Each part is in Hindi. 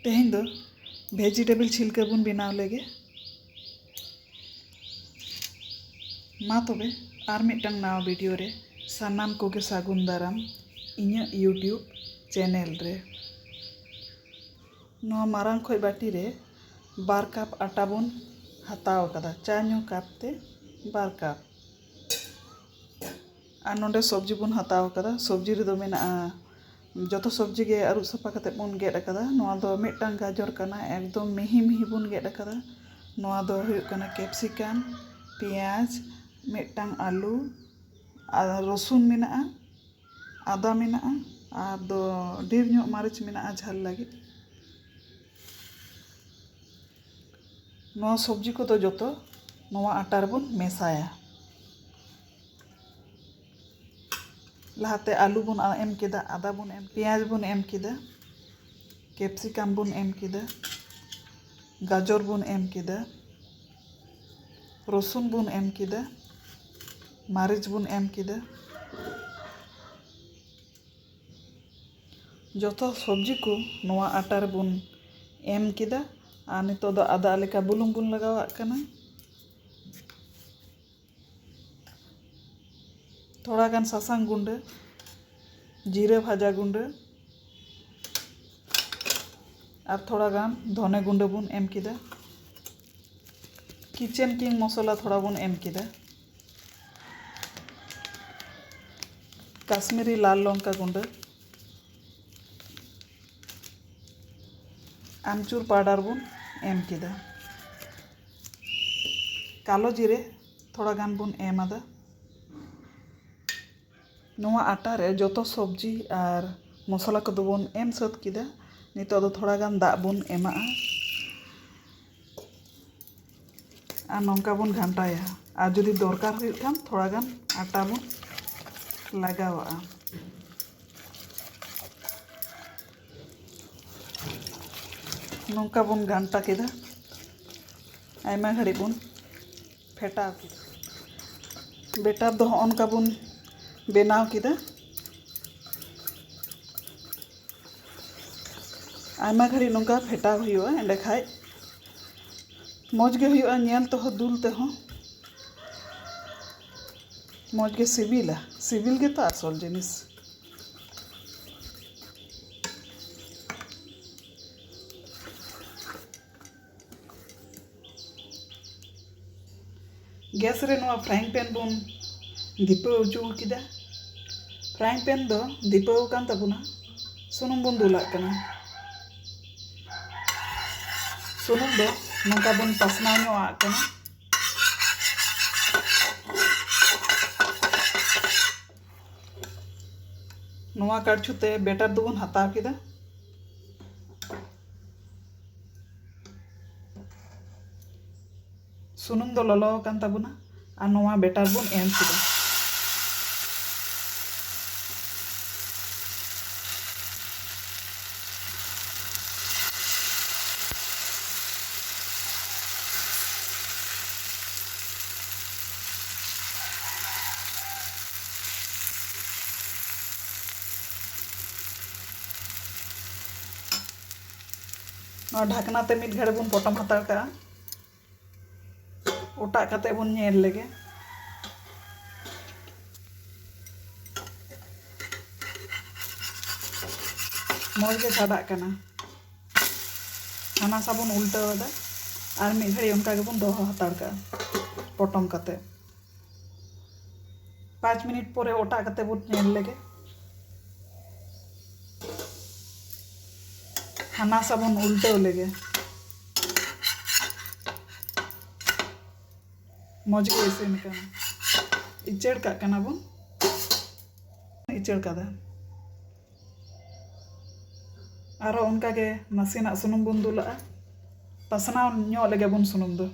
तेहें दो वेजिटेबल छिलका बन बनाव लेगे मा तबे आर मिटटांग नावा वीडियो रे सानाम कोगे सागुन दाराम इᱧᱟᱹᱜ यूट्यूब चैनल रे नवा मारांग खोय बाटी रे 2 कप आटा बन हताव कदा चा ᱧᱩ कप ते 2 कप और नोंडे सब्जी बन हताव कदा सब्जी रे दो मेना जतो सब्जी गे आरु सफा कते बन गेड कदा नवा दो मिटटांग गाजर कना एकदम मिही मिही बन गेड कदा नवा दो हुयुग कना कैप्सिकम पियाज मिटटांग आलू और रसुन मेना आदा मेना और दो ढेर ᱧᱚᱜ मारिच मेना झाल लगी नवा सब्जी को तो जतो नवा आटा रे बन मेसाया लहाते आलू बन एम केदा आदा बन एम पियाज बन एम केदा कैप्सिकम बन एम केदा गाजर बन एम केदा रसुन बन एम केदा मारिच बन एम केदा जतो सब्जी को नवा आटा रे बन एम केदा और नितो दो आदा लेका बुलुंग बन लगावाग कना थोड़ा गान सासांग गुंडे जीरे भाजा गुंडे और थोड़ा गान धने गुंडे बन एम केदा किचन किंग मसला थोड़ा बन एम केदा काश्मीरी लाल लंका गुंडे आमचूर पाउडर बन एम केदा कालो जीरे थोड़ा गान बन एम आदा नवा आटा रे जतो सब्जी और मसला को दो बन एम सत केदा नितो दो थोड़ा गान दा बन एमा और नौका बन घंटाया और जुदी दरकार हुई खान थोड़ा गान आटा बन लगावा नौका बन घंटा केदा आयमा घड़ी बन फेटा बेटा दो अनका बन बेनाव केदा आयमा घड़ी नौका फेटा हुआ एंडे खाय मौज गे हुआ नेल तो दुल ते हो मौज गे सिबिला सिबिल गे तो आसल जिनिस गैस रे नवा फ्राइंग पैन बन दीपा उचू केदा फ्राइंग पैन दो दीपा कान तबुना सुनुम बन दुलाग कना सुनुम दो नौका बन पासनाव ᱧᱚᱜ कना नवा काढ़छुते बेटर दो बन हताव केदा सुनुम दो ललो कान तबुना और नवा बेटर बन एम केदा ढाकना ते मिट घड़े बन पटम हताड़ का ओटा कते बन नेल लेगे मौज गे छाड़ा कना हाना सा बन उल्टावदा और मिट घड़ी उनका गे बन दोहो हताड़ का पटम कते 5 मिनट परे ओटा कते बन नेल लेगे हाना सा बन उल्टाव लेगे मौज गे इसिन कना इचड़ का कना बन इचड़ कदा आरो उनका गे नासेना सुनुम बन दुला पासनाव ᱧᱚᱜ लेगे बन सुनुम दो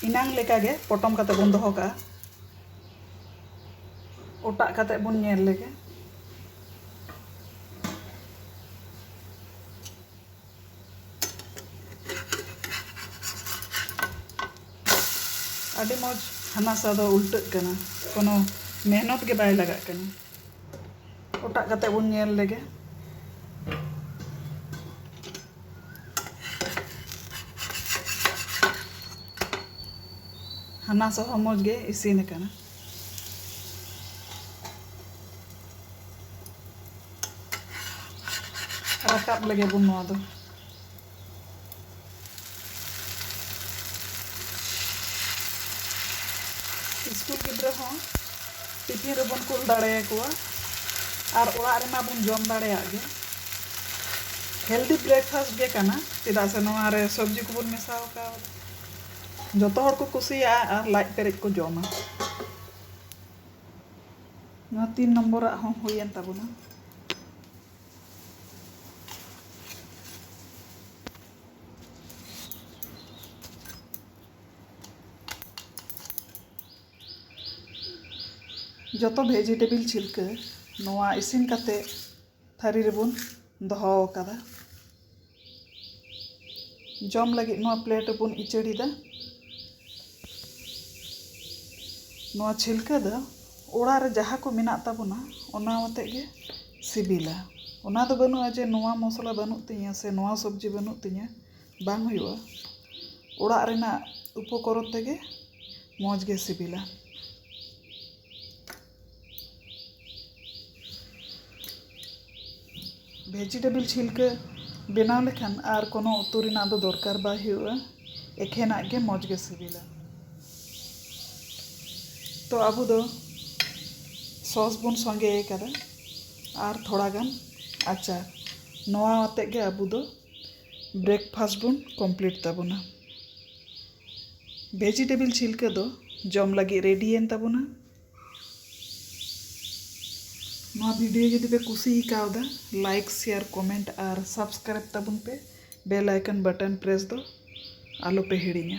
इनांग लेका गे पटम कते बन दोहो का ओटा कते बन नेल लेगे आदि मौज हनासा दो उल्टक कना कोनो मेहनत के बाय लगा कना ओटा कते बन नेल लेगे हनासा हो मौज गे इसीन कना राकाब लगे बन नोआ दो स्कूल गिद्रा हो टिफिन रे बन कुल दाड़े कोआ और ओड़ा रे मा बन जम दाड़े आगे हेल्दी ब्रेकफास्ट गे कना चेदा से नोआ रे सब्जी को बन मेसाव का जतो हर को कुसिया और लाइट पेरेज को जमा नोआ 3 नंबर हो होयन ताबुना जतो वेजिटेबल छिलका नोआ इसिन कते थारी रे बन दोहो कदा जम लगी नोआ प्लेट बन इचड़ीदा नोआ छिलका दा ओड़ा रे जहाँ को मेना ताबुना ओना मते गे सिबिला ओना दो बनुआ जे नोआ मसला बनु तिया से नोआ सब्जी बनु तिया बांग हुआ ओड़ा रेना उपकरण तेगे मौज गे सिबिला वेजिटेबल छिलका बनाव लेखान आर कोनो उतु रेना दो दरकार बा हुआ एखेना गे मौज गे सिबिला तो अब दो सॉस बन संगे कदा और थोड़ा गान आचार नोआ आते गे अब दो ब्रेकफास्ट बन कंप्लीट ताबुना वेजिटेबल छिलका दो जम लगी रेडी एन ताबुना नोआ वीडियो जदि पे कुसी कावदा लाइक शेयर कमेंट और सब्सक्राइब ताबुन पे बेल आइकन बटन प्रेस दो आलो पे हिड़िया।